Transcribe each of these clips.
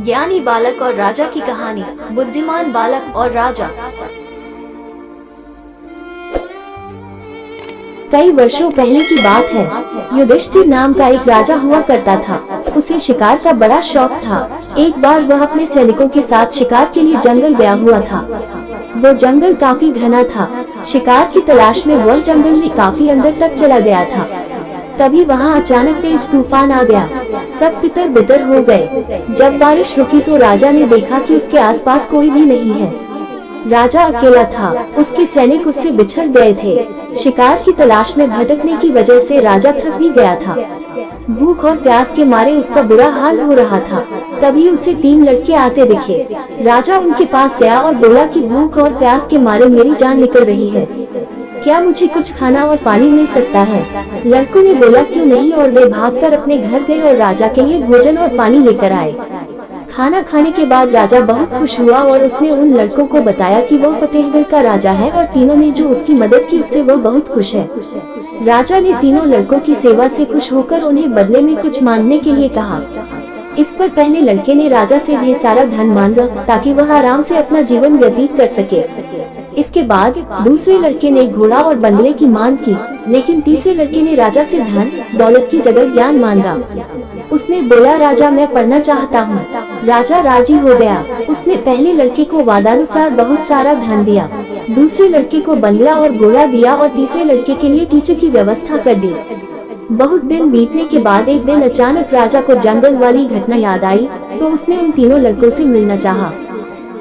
ज्ञानी बालक और राजा की कहानी। बुद्धिमान बालक और राजा। कई वर्षों पहले की बात है। युधिष्ठिर नाम का एक राजा हुआ करता था। उसे शिकार का बड़ा शौक था। एक बार वह अपने सैनिकों के साथ शिकार के लिए जंगल गया हुआ था। वो जंगल काफी घना था। शिकार की तलाश में वह जंगल में काफी अंदर तक चला गया था। तभी वहाँ अचानक तेज तूफान आ गया। सब तितर बितर हो गए। जब बारिश रुकी तो राजा ने देखा कि उसके आसपास कोई भी नहीं है। राजा अकेला था। उसके सैनिक उससे बिछड़ गए थे। शिकार की तलाश में भटकने की वजह से राजा थक भी गया था। भूख और प्यास के मारे उसका बुरा हाल हो रहा था। तभी उसे 3 लड़के आते दिखे। राजा उनके पास गया और बोला कि भूख और प्यास के मारे मेरी जान निकल रही है। क्या मुझे कुछ खाना और पानी मिल सकता है? लड़कों ने बोला क्यों नहीं, और वे भागकर अपने घर गए और राजा के लिए भोजन और पानी लेकर आए। खाना खाने के बाद राजा बहुत खुश हुआ और उसने उन लड़कों को बताया कि वह फतेहगढ़ का राजा है और तीनों ने जो उसकी मदद की उससे वह बहुत खुश है। राजा ने तीनों लड़कों की सेवा से खुश होकर उन्हें बदले में कुछ मांगने के लिए कहा। इस पर पहले लड़के ने राजा से ढेर सारा धन मांगा ताकि वह आराम से अपना जीवन व्यतीत कर सके। इसके बाद दूसरे लड़के ने घोड़ा और बंगले की मांग की, लेकिन तीसरे लड़के ने राजा से धन दौलत की जगह ज्ञान मांगा। उसने बोला राजा मैं पढ़ना चाहता हूँ। राजा राजी हो गया। उसने पहले लड़के को वादानुसार बहुत सारा धन दिया, दूसरे लड़के को बंगला और घोड़ा दिया और तीसरे लड़के के लिए टीचर की व्यवस्था कर दी। बहुत दिन बीतने के बाद एक दिन अचानक राजा को जंगल वाली घटना याद आई, तो उसने उन तीनों लड़कों से मिलना चाहा।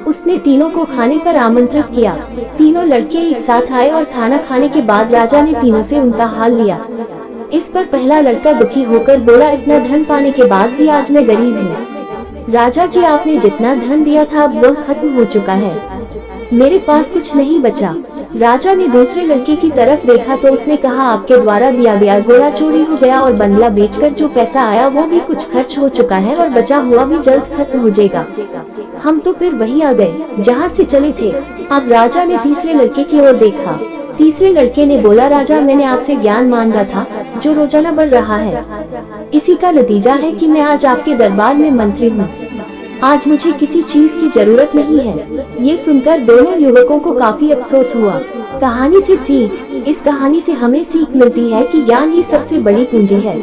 उसने तीनों को खाने पर आमंत्रित किया। तीनों लड़के एक साथ आए और खाना खाने के बाद राजा ने तीनों से उनका हाल लिया। इस पर पहला लड़का दुखी होकर बोला इतना धन पाने के बाद भी आज मैं गरीब हूँ। राजा जी आपने जितना धन दिया था अब वह खत्म हो चुका है, मेरे पास कुछ नहीं बचा। राजा ने दूसरे लड़के की तरफ देखा तो उसने कहा आपके द्वारा दिया गया घोड़ा चोरी हो गया और बंगला बेचकर जो पैसा आया वो भी कुछ खर्च हो चुका है और बचा हुआ भी जल्द खत्म हो जाएगा। हम तो फिर वही आ गए जहाँ से चले थे। अब राजा ने तीसरे लड़के की ओर देखा। तीसरे लड़के ने बोला राजा मैंने आपसे ज्ञान मांगा था जो रोजाना बढ़ रहा है। इसी का नतीजा है कि मैं आज आपके दरबार में मंत्री हूँ। आज मुझे किसी चीज की जरूरत नहीं है। ये सुनकर दोनों युवकों को काफी अफसोस हुआ। कहानी से सीख। इस कहानी से हमें सीख मिलती है कि ज्ञान ही सबसे बड़ी पूंजी है।